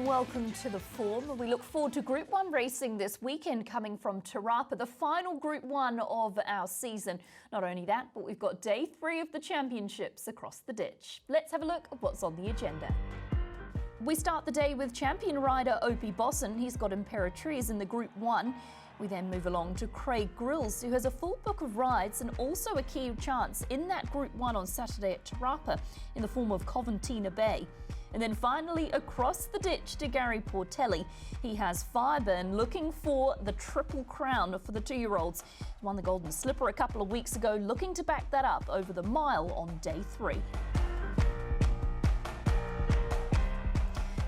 welcome to The Form. We look forward to Group 1 racing this weekend coming from Te Rapa, the final Group 1 of our season. Not only that, but we've got day 3 of the championships across the ditch. Let's have a look at what's on the agenda. We start the day with champion rider Opie Bosson. He's got Imperatriz in the Group 1. We then move along to Craig Grills, who has a full book of rides and also a key chance in that Group 1 on Saturday at Te Rapa in the form of Coventina Bay. And then finally across the ditch to Gary Portelli. He has Fireburn looking for the Triple Crown for the 2-year-olds. He won the Golden Slipper a couple of weeks ago, looking to back that up over the mile on day 3.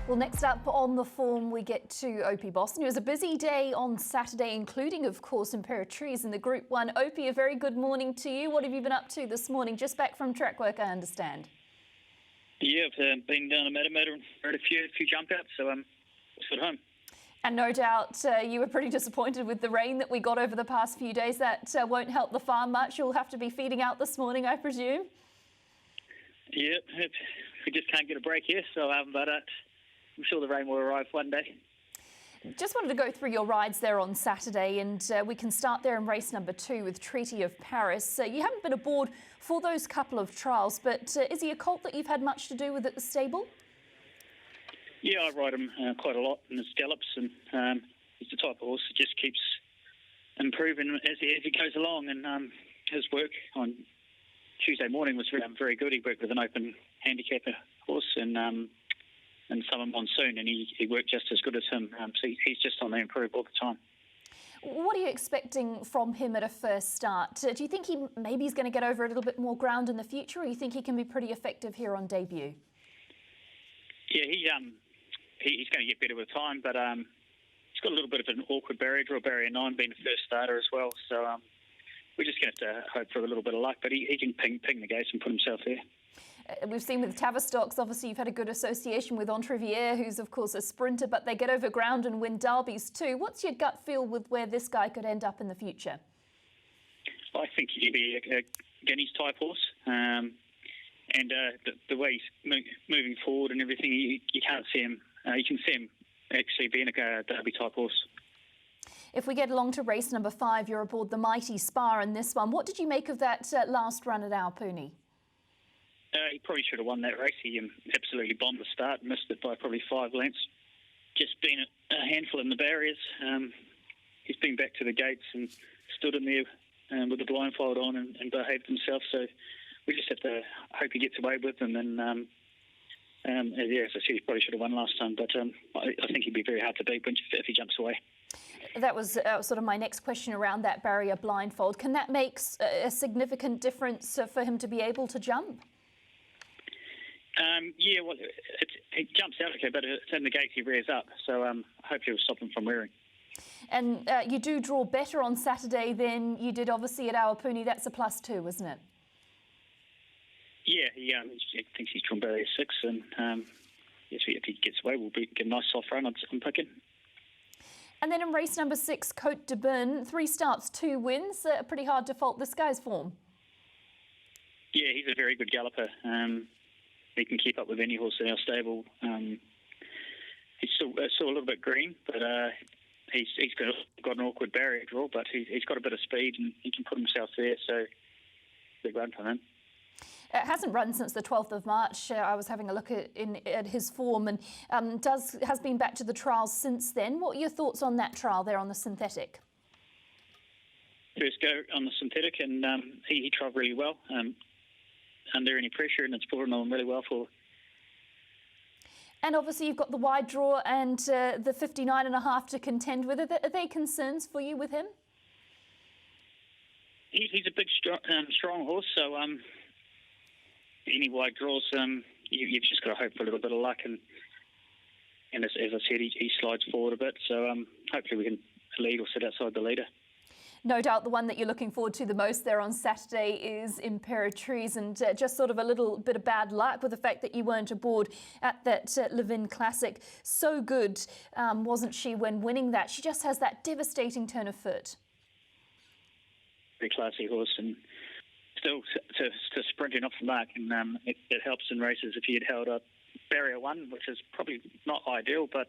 Well, next up on The Form, we get to Opie Bosson. It was a busy day on Saturday, including, of course, Imperatriz in the Group 1. Opie, a very good morning to you. What have you been up to this morning? Just back from track work, I understand. Yeah, I've been down to Matamata and heard a few jump outs, so just at home. And no doubt you were pretty disappointed with the rain that we got over the past few days. That won't help the farm much. You'll have to be feeding out this morning, I presume. Yeah, we just can't get a break here, so but I'm sure the rain will arrive one day. Just wanted to go through your rides there on Saturday, and we can start there in race number 2 with Treaty of Paris. You haven't been aboard for those couple of trials, but is he a colt that you've had much to do with at the stable? Yeah, I ride him quite a lot in his gallops, and he's the type of horse that just keeps improving as he goes along. And his work on Tuesday morning was very good. He worked with an open handicapper horse and Summer Monsoon, and he worked just as good as him. So he's just on the improve all the time. What are you expecting from him at a first start? Do you think maybe he's going to get over a little bit more ground in the future, or you think he can be pretty effective here on debut? Yeah, he's going to get better with time, but he's got a little bit of an awkward barrier draw, barrier 9 being the first starter as well. So we're just going to have to hope for a little bit of luck, but he can ping the gates and put himself there. We've seen with Tavistocks, obviously you've had a good association with Entrevier, who's of course a sprinter, but they get over ground and win derbies too. What's your gut feel with where this guy could end up in the future? I think he'd be a Guineas type horse, and the way he's moving forward and everything, you can't see him. You can see him actually being a derby type horse. If we get along to race number 5, you're aboard the Mighty Spar in this one. What did you make of that last run at Aupuni? He probably should have won that race. He absolutely bombed the start, missed it by probably 5 lengths. Just been a handful in the barriers. He's been back to the gates and stood in there with the blindfold on and behaved himself. So we just have to hope he gets away with them. And yeah, as I said, he probably should have won last time. But I think he'd be very hard to beat if he jumps away. That was sort of my next question around that barrier blindfold. Can that make a significant difference for him to be able to jump? Yeah, well, it jumps out okay, but it's in the gates he rears up, so hopefully it'll stop him from rearing. And you do draw better on Saturday than you did obviously at Aupuni. That's a +2, isn't it? Yeah, he thinks he's drawn barrier 6, and yes, if he gets away, we'll get a nice soft run. I'm picking. And then in race number 6, Cote de Bern, 3 starts, 2 wins. Pretty hard to fault this guy's form. Yeah, he's a very good galloper. He can keep up with any horse in our stable. He's still a little bit green, but he's got an awkward barrier draw, but he's got a bit of speed and he can put himself there, so big run for him. It hasn't run since the 12th of March. I was having a look at his form and has been back to the trials since then. What are your thoughts on that trial there on the synthetic? First go on the synthetic, and he tried really well. Under any pressure, and it's pulling on really well for. And obviously you've got the wide draw and the 59.5 to contend with. Are they concerns for you with him? He's a big, strong horse, so any wide draws, you've just got to hope for a little bit of luck, and as I said, he slides forward a bit, so hopefully we can lead or sit outside the leader. No doubt the one that you're looking forward to the most there on Saturday is Imperatriz, and just sort of a little bit of bad luck with the fact that you weren't aboard at that Levin Classic. So good, wasn't she, when winning that? She just has that devastating turn of foot. Very classy horse, and still to sprinting off the mark, and it helps in races if he had held up barrier 1, which is probably not ideal, but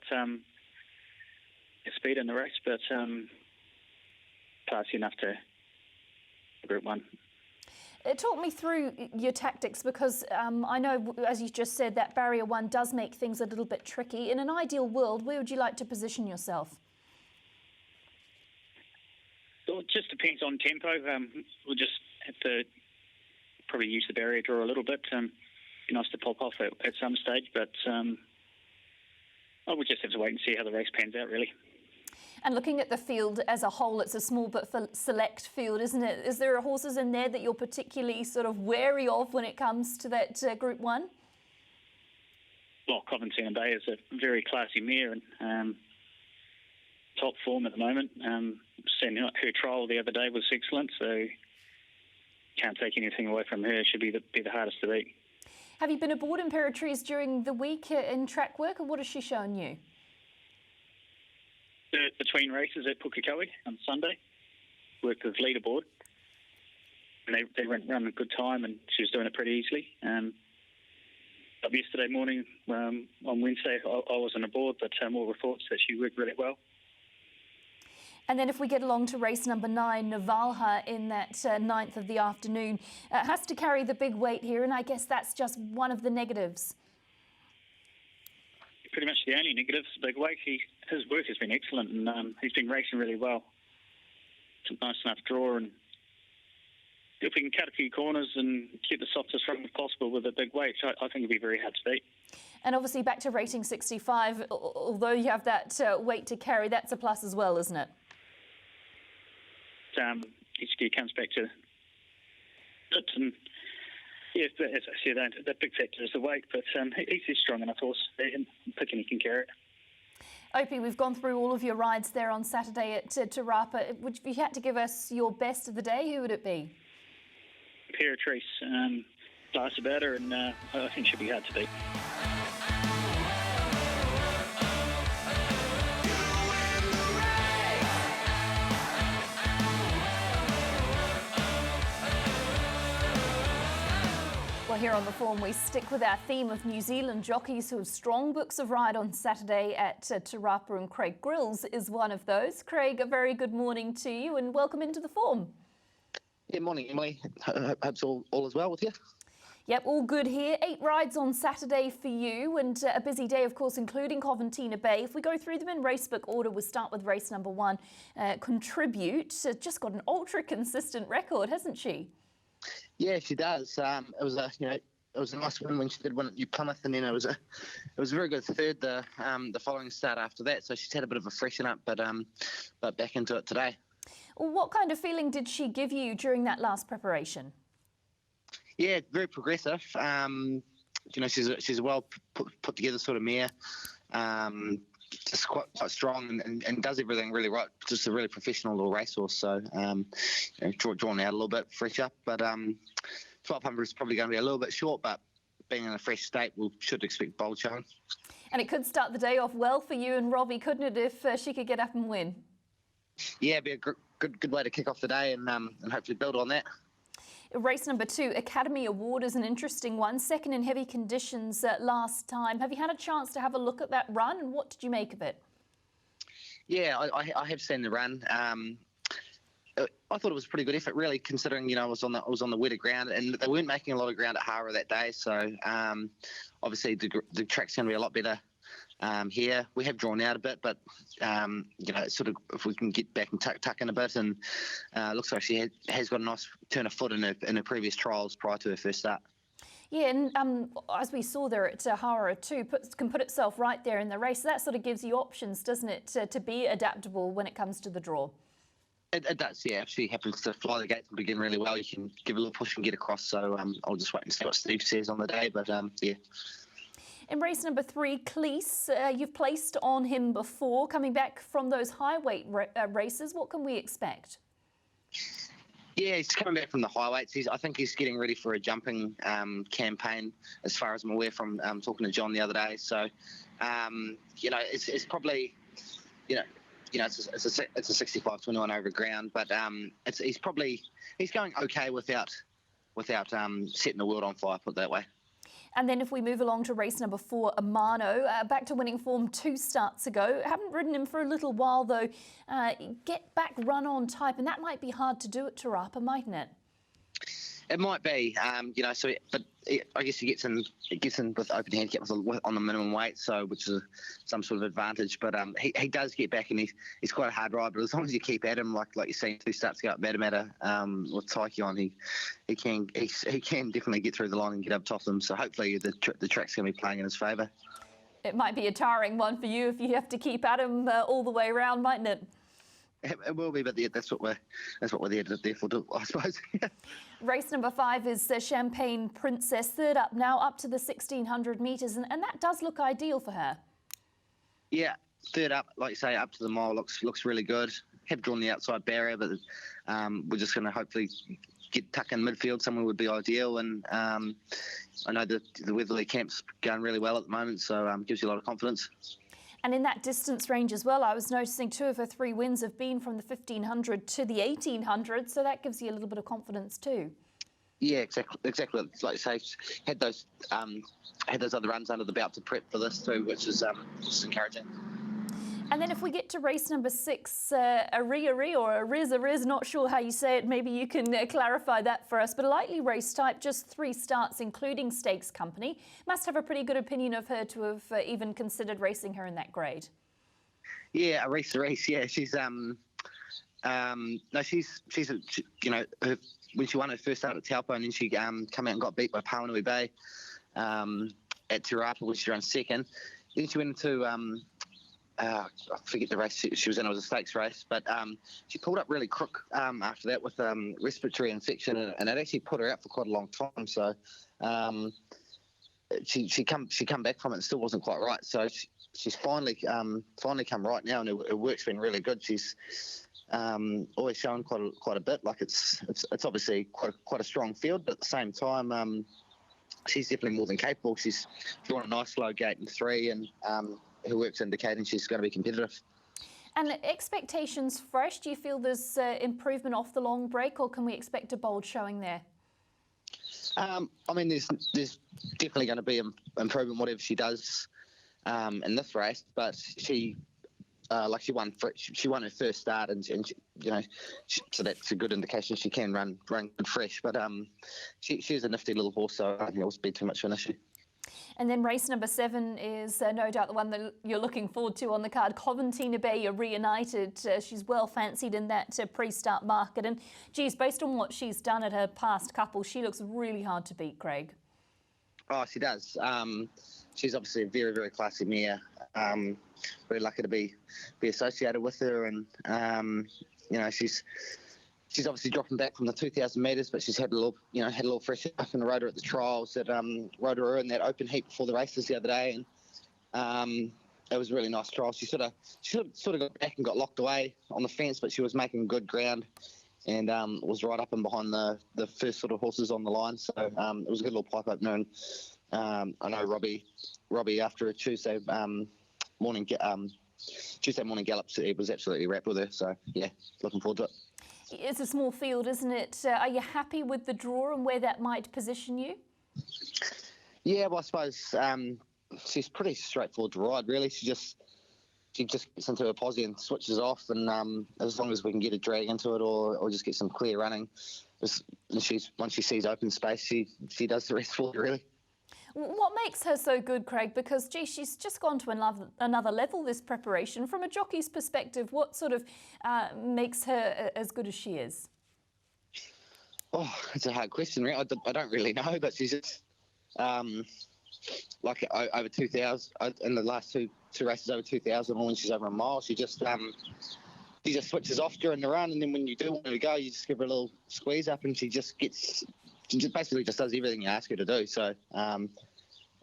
speed in the race, but classy enough to Group 1. Talk me through your tactics, because I know, as you just said, that barrier 1 does make things a little bit tricky. In an ideal world, where would you like to position yourself? Well, it just depends on tempo. We'll just have to probably use the barrier draw a little bit. Be nice to pop off at some stage, but we'll just have to wait and see how the race pans out, really. And looking at the field as a whole, it's a small but select field, isn't it? Is there horses in there that you're particularly sort of wary of when it comes to that Group 1? Well, Coventina Bay is a very classy mare and top form at the moment. Seeing her trial the other day was excellent, so can't take anything away from her. Should be the hardest to beat. Have you been aboard Imperatrice during the week in track work, or what has she shown you? Between races at Pukekohe on Sunday, worked with leaderboard, and they run a good time, and she was doing it pretty easily. Yesterday morning, on Wednesday, I wasn't aboard, but all reports that she worked really well. And then if we get along to race number 9, Navalha, in that 9th of the afternoon, has to carry the big weight here, and I guess that's just one of the negatives. Pretty much the only negative, big weight. His work has been excellent, and he's been racing really well. It's a nice enough draw, and if we can cut a few corners and keep the softest run as possible with a big weight, I think it'll be very hard to beat. And obviously back to rating 65, although you have that weight to carry, that's a plus as well, isn't it? Each gear comes back to it, and yeah, as I said, the big factor is the weight, but he's a strong enough horse, and picking he can carry it. Opie, we've gone through all of your rides there on Saturday at Te Rapa. If you had to give us your best of the day, who would it be? Imperatrice, last about her, and I think she'll be hard to beat. Well, here on The Form, we stick with our theme of New Zealand jockeys who have strong books of ride on Saturday at Te Rapa, and Craig Grills is one of those. Craig, a very good morning to you and welcome into The Form. Yeah, morning, Emily. Hope all is well with you. Yep, all good here. 8 rides on Saturday for you, and a busy day, of course, including Coventina Bay. If we go through them in racebook order, we'll start with race number 1, Contribute. Just got an ultra-consistent record, hasn't she? Yeah, she does. It was a nice win when she did win at New Plymouth, and then it was a very good third the following start after that. So she's had a bit of a freshen up, but back into it today. What kind of feeling did she give you during that last preparation? Yeah, very progressive. She's a well put together sort of mare. Just quite strong and does everything really right. Just a really professional little racehorse. So, drawn out a little bit, fresh up. But 1200 is probably going to be a little bit short. But being in a fresh state, we should expect bold showing. And it could start the day off well for you and Robbie, couldn't it, if she could get up and win? Yeah, it'd be a good way to kick off the day and hopefully build on that. Race number 2, Academy Award, is an interesting one. Second in heavy conditions last time. Have you had a chance to have a look at that run, and what did you make of it? Yeah, I have seen the run. I thought it was a pretty good effort, really, considering I was on the wetter ground, and they weren't making a lot of ground at Hara that day. So obviously the track's going to be a lot better. Here we have drawn out a bit, but sort of if we can get back and tuck in a bit, and looks like she has got a nice turn of foot in her previous trials prior to her first start. Yeah, and as we saw there at Hara too, can put itself right there in the race. That sort of gives you options, doesn't it, to be adaptable when it comes to the draw? It does, yeah. If she happens to fly the gates and begin really well, you can give a little push and get across. So I'll just wait and see what Steve says on the day, but yeah. In race number 3, Cleese, you've placed on him before. Coming back from those high weight races, what can we expect? Yeah, he's coming back from the high weights. I think he's getting ready for a jumping campaign, as far as I'm aware from talking to John the other day. So, it's probably, it's a 65-21 over ground, but he's going okay without setting the world on fire, put it that way. And then if we move along to race number 4, Amano, back to winning form 2 starts ago. Haven't ridden him for a little while though. Get back run on type, and that might be hard to do at Te Rapa, mightn't it? It might be, I guess he gets in with open handicap on the minimum weight, so which is some sort of advantage. But he does get back, and he's quite a hard ride. But as long as you keep at him, like you're saying, 2 starts go up Matamata with Taiki on, he can definitely get through the line and get up top of them. So hopefully the track's going to be playing in his favour. It might be a tiring one for you if you have to keep at him all the way around, mightn't it? It will be, but that's what we're there for, I suppose. Race number 5 is Champagne Princess, third up now, up to the 1,600 metres, and that does look ideal for her. Yeah, third up, like you say, up to the mile looks really good. Have drawn the outside barrier, but we're just going to hopefully get tuck in midfield. Somewhere would be ideal, and I know the Weatherly camp's going really well at the moment, so gives you a lot of confidence. And in that distance range as well, I was noticing 2 of her 3 wins have been from the 1,500 to the 1,800, so that gives you a little bit of confidence too. Yeah, exactly. Like you say, had those other runs under the belt to prep for this too, which is encouraging. And then if we get to race number 6, Ari or Ariz, not sure how you say it, maybe you can clarify that for us, but a lightly race type, just 3 starts, including stakes company. Must have a pretty good opinion of her to have even considered racing her in that grade. Yeah, Ariz, yeah, she's when she won her first start at Taupo, and then she come out and got beat by Pawanui Bay at Te Rapa, which she ran second. Then she went into I forget the race she was in. It was a stakes race, but she pulled up really crook after that with respiratory infection, and it actually put her out for quite a long time. So she come back from it and still wasn't quite right. So she's finally come right now, and her work's been really good. She's always shown quite a bit. Like it's obviously quite a strong field, but at the same time, she's definitely more than capable. She's drawn a nice low gate in 3, and her work's indicating she's going to be competitive. And expectations fresh, do you feel there's improvement off the long break, or can we expect a bold showing there? I mean, there's definitely going to be improvement whatever she does in this race, but she won her first start, and so that's a good indication she can run good fresh. But she's a nifty little horse, so I don't think it will be too much of an issue. And then race number 7 is no doubt the one that you're looking forward to on the card. Coventina Bay Reunited. She's well fancied in that pre-start market. And geez, based on what she's done at her past couple, she looks really hard to beat, Craig. Oh, she does. She's obviously a very, very classy mare. Very lucky to be associated with her, and she's obviously dropping back from the 2,000 metres, but she's had a little fresh up in the rotor at the trials. That rode her in that open heat before the races the other day, and it was a really nice trial. She sort of got back and got locked away on the fence, but she was making good ground, and was right up and behind the first sort of horses on the line. So it was a good little pipe opener, and I know Robbie after a Tuesday morning gallop, he was absolutely wrapped with her. So yeah, looking forward to it. It's a small field, isn't it? Are you happy with the draw and where that might position you? Yeah, well, I suppose she's pretty straightforward to ride, really. She just gets into her posse and switches off, and as long as we can get a drag into it or just get some clear running, once she sees open space, she does the rest for her, really. What makes her so good, Craig? Because, gee, she's just gone to another level this preparation. From a jockey's perspective, what sort of makes her as good as she is? Oh, it's a hard question. I don't really know, but she's just like over 2,000 in the last two races over 2,000, or when she's over a mile, she just switches off during the run, and then when you do want her to go, you just give her a little squeeze up, and she just basically just does everything you ask her to do. So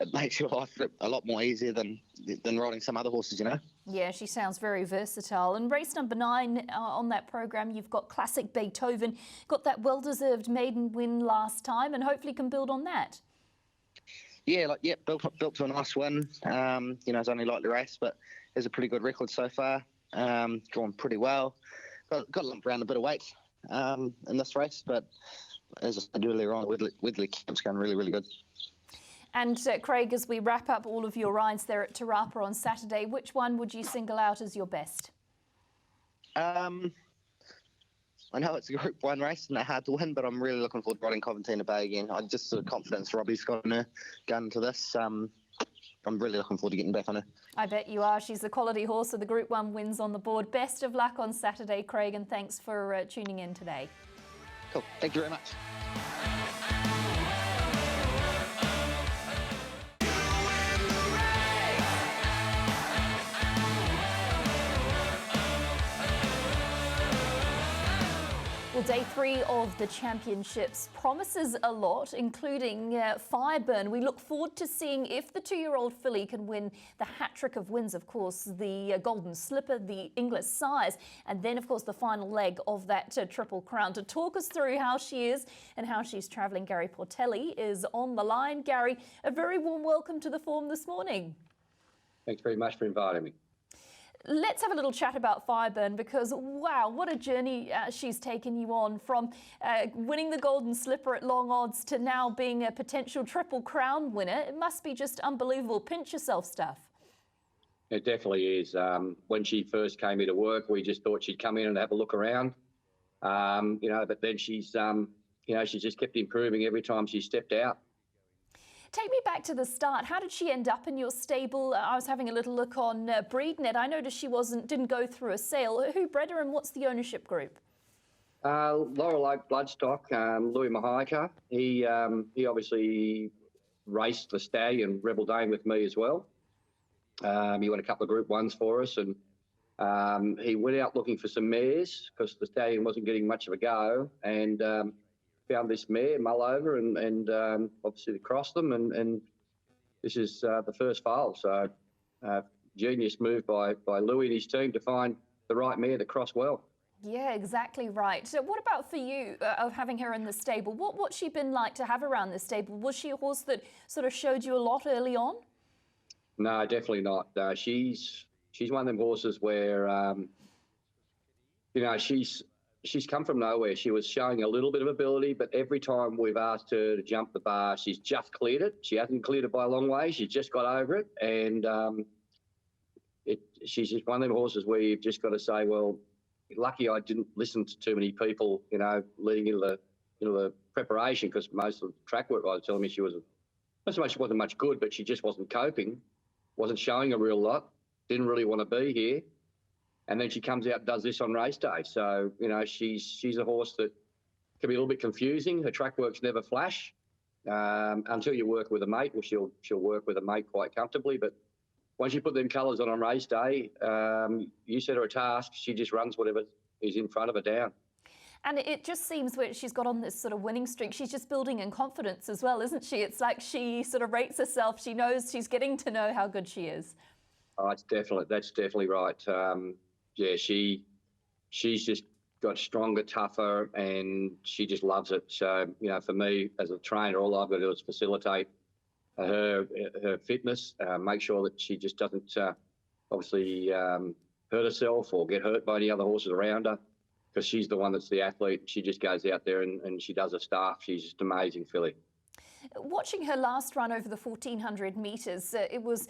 it makes your life a lot more easier than riding some other horses, Yeah, she sounds very versatile. And race number 9 on that program, you've got Classic Beethoven, got that well-deserved maiden win last time, and hopefully can build on that. Yeah, built to a nice win. It's only lightly raced, but has a pretty good record so far. Drawn pretty well. Got lumped around a bit of weight in this race, but as I said earlier on, Weatherly camp's going really, really good. And Craig, as we wrap up all of your rides there at Te Rapa on Saturday, which one would you single out as your best? I know it's a Group 1 race and they're hard to win, but I'm really looking forward to riding Coventina Bay again. I just sort of confidence Robbie's got in her going into this. I'm really looking forward to getting back on her. I bet you are. She's a quality horse, so the Group 1 wins on the board. Best of luck on Saturday, Craig, and thanks for tuning in today. Cool. Thank you very much. Well, day 3 of the championships promises a lot, including Fireburn. We look forward to seeing if the 2-year-old filly can win the hat-trick of wins, of course, the Golden Slipper, the English Sires, and then, of course, the final leg of that Triple Crown. To talk us through how she is and how she's travelling, Gary Portelli is on the line. Gary, a very warm welcome to the Form this morning. Thanks very much for inviting me. Let's have a little chat about Fireburn because, wow, what a journey she's taken you on from winning the Golden Slipper at long odds to now being a potential Triple Crown winner. It must be just unbelievable. Pinch yourself stuff. It definitely is. When she first came into work, we just thought she'd come in and have a look around, but then she's just kept improving every time she stepped out. Take me back to the start. How did she end up in your stable? I was having a little look on BreedNet. I noticed she didn't go through a sale. Who bred her and what's the ownership group? Laurel Oak Bloodstock, Louis Mahaika. He obviously raced the Stallion Rebel Dane with me as well. He won a couple of Group 1s for us, and he went out looking for some mares because the Stallion wasn't getting much of a go, and found this mare, Mullover, and obviously to cross them, and this is the first foal. So genius move by Louis and his team to find the right mare to cross well. Yeah, exactly right. So what about for you of having her in the stable? What's she been like to have around the stable? Was she a horse that sort of showed you a lot early on? No, definitely not. She's one of them horses where, she's come from nowhere. She was showing a little bit of ability, but every time we've asked her to jump the bar, she's just cleared it. She hasn't cleared it by a long way. She's just got over it. And she's just one of them horses where you've just got to say, well, lucky I didn't listen to too many people, leading into the preparation, because most of the track work I was telling me she wasn't much good, but she just wasn't coping, wasn't showing a real lot, didn't really want to be here. And then she comes out and does this on race day. So, she's a horse that can be a little bit confusing. Her track work's never flash until you work with a mate. Well, she'll work with a mate quite comfortably. But once you put them colours on race day, you set her a task, she just runs whatever is in front of her down. And it just seems where she's got on this sort of winning streak, she's just building in confidence as well, isn't she? It's like she sort of rates herself. She knows she's getting to know how good she is. Oh, that's definitely right. She's just got stronger, tougher, and she just loves it. So, for me as a trainer, all I've got to do is facilitate her fitness, make sure that she just doesn't obviously hurt herself or get hurt by any other horses around her, because she's the one that's the athlete. She just goes out there and she does her stuff. She's just an amazing filly. Watching her last run over the 1,400 metres, it was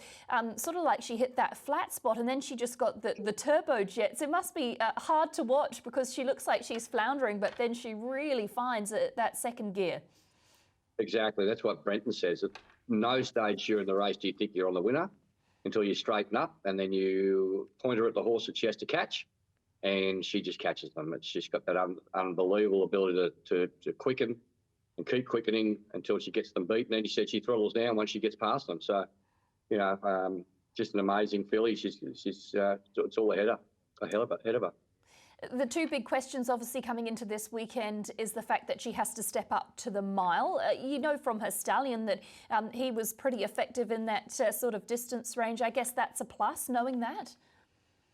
sort of like she hit that flat spot and then she just got the turbo jets. It must be hard to watch because she looks like she's floundering, but then she really finds that second gear. Exactly. That's what Brenton says. At no stage during the race do you think you're on the winner until you straighten up, and then you point her at the horse that she has to catch, and she just catches them. It's just got that unbelievable ability to quicken and keep quickening until she gets them beat. And then he said she throttles down once she gets past them. So, just an amazing filly. It's all ahead of her. The two big questions obviously coming into this weekend is the fact that she has to step up to the mile. From her stallion that he was pretty effective in that sort of distance range. I guess that's a plus, knowing that.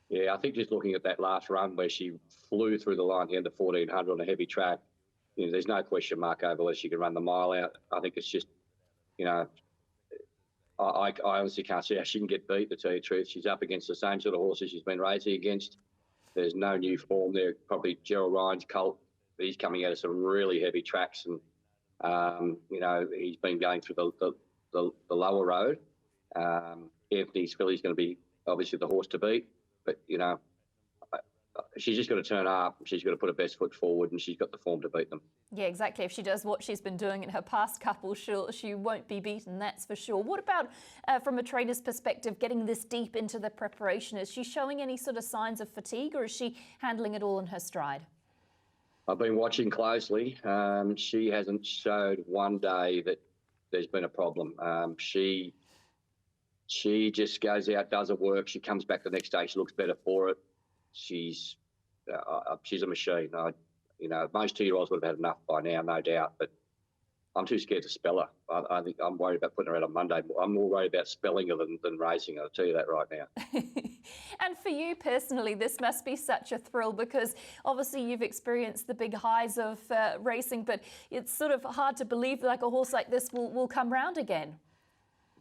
Yeah, I think just looking at that last run where she flew through the line at the end of 1,400 on a heavy track, there's no question mark over whether she can run the mile out. I think it's just, I honestly can't see how she can get beat, to tell you the truth. She's up against the same sort of horses she's been racing against. There's no new form there. Probably Gerald Ryan's colt. He's coming out of some really heavy tracks, and he's been going through the the lower road. Anthony's filly's going to be obviously the horse to beat, but she's just got to turn up. She's got to put her best foot forward, and she's got the form to beat them. Yeah, exactly. If she does what she's been doing in her past couple, she won't be beaten, that's for sure. What about, from a trainer's perspective, getting this deep into the preparation? Is she showing any sort of signs of fatigue, or is she handling it all in her stride? I've been watching closely. She hasn't showed one day that there's been a problem. She just goes out, does her work. She comes back the next day. She looks better for it. She's a machine. Most 2-year-olds would have had enough by now, no doubt. But I'm too scared to spell her. I think I'm worried about putting her out on Monday. I'm more worried about spelling her than racing her. I'll tell you that right now. And for you personally, this must be such a thrill, because obviously you've experienced the big highs of racing, but it's sort of hard to believe like a horse like this will come round again.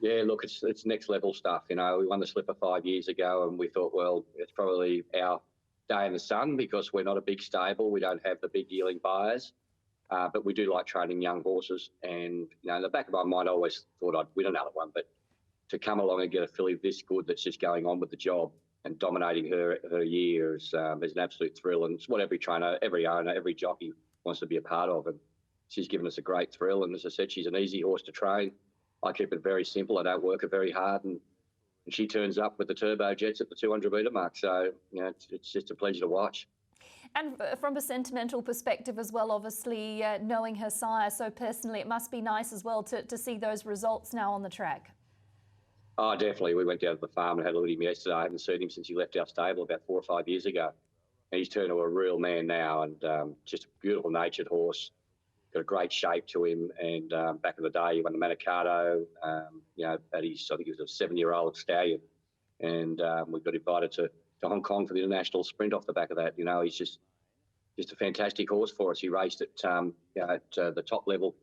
Yeah, look, it's next level stuff. We won the Slipper 5 years ago, and we thought, well, it's probably our day in the sun because we're not a big stable. We don't have the big yearling buyers, but we do like training young horses. And in the back of my mind, I always thought I'd win another one. But to come along and get a filly this good that's just going on with the job and dominating her year is an absolute thrill. And it's what every trainer, every owner, every jockey wants to be a part of. And she's given us a great thrill. And as I said, she's an easy horse to train. I keep it very simple. I don't work it very hard, and she turns up with the turbo jets at the 200-metre mark. So, it's just a pleasure to watch. And from a sentimental perspective as well, obviously knowing her sire so personally, it must be nice as well to see those results now on the track. Oh, definitely. We went down to the farm and had a look at him yesterday. I haven't seen him since he left our stable about 4 or 5 years ago. And he's turned to a real man now, and just a beautiful natured horse. Got a great shape to him, and back in the day he won the Manikato, at his, I think he was a 7-year-old stallion, and we got invited to Hong Kong for the international sprint off the back of that. He's just a fantastic horse for us. He raced at the top level.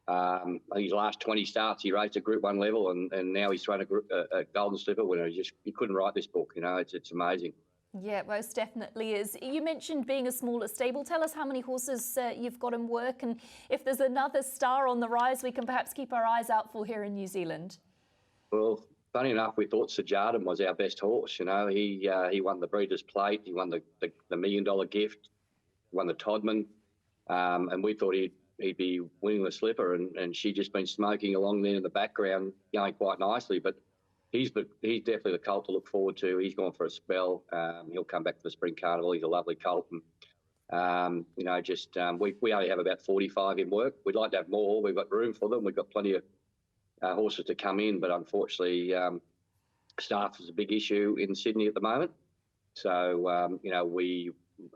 I think his last 20 starts he raced at Group 1 level, and now he's thrown a Golden Slipper winner. He couldn't write this book. It's amazing. Yeah, most definitely is. You mentioned being a smaller stable. Tell us how many horses you've got in work, and if there's another star on the rise we can perhaps keep our eyes out for here in New Zealand. Well, funny enough, we thought Sir Jardim was our best horse. He won the Breeders' Plate, he won the $1 million gift, won the Todman, and we thought he'd be winning the Slipper, and she'd just been smoking along there in the background, going quite nicely. But he's definitely the colt to look forward to. He's gone for a spell. He'll come back for the Spring Carnival. He's a lovely colt. And, we only have about 45 in work. We'd like to have more. We've got room for them. We've got plenty of horses to come in, but unfortunately, staff is a big issue in Sydney at the moment. So,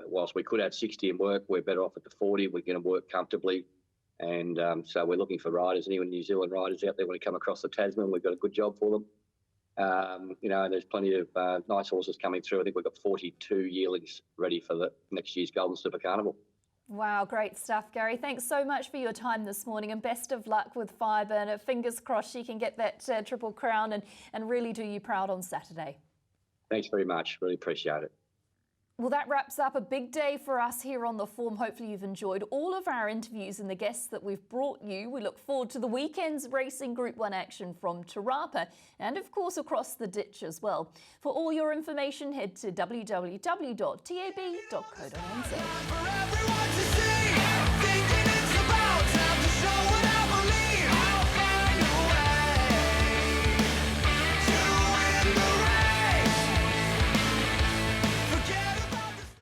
whilst we could have 60 in work, we're better off at the 40. We're going to work comfortably. And so we're looking for riders, anyone New Zealand riders out there want to come across the Tasman. We've got a good job for them. And there's plenty of nice horses coming through. I think we've got 42 yearlings ready for the next year's Golden Slipper Carnival. Wow, great stuff, Gary. Thanks so much for your time this morning, and best of luck with Fireburner. Fingers crossed she can get that Triple Crown and really do you proud on Saturday. Thanks very much. Really appreciate it. Well, that wraps up a big day for us here on The Form. Hopefully you've enjoyed all of our interviews and the guests that we've brought you. We look forward to the weekend's racing Group 1 action from Te Rapa and, of course, across the ditch as well. For all your information, head to www.tab.co.nz.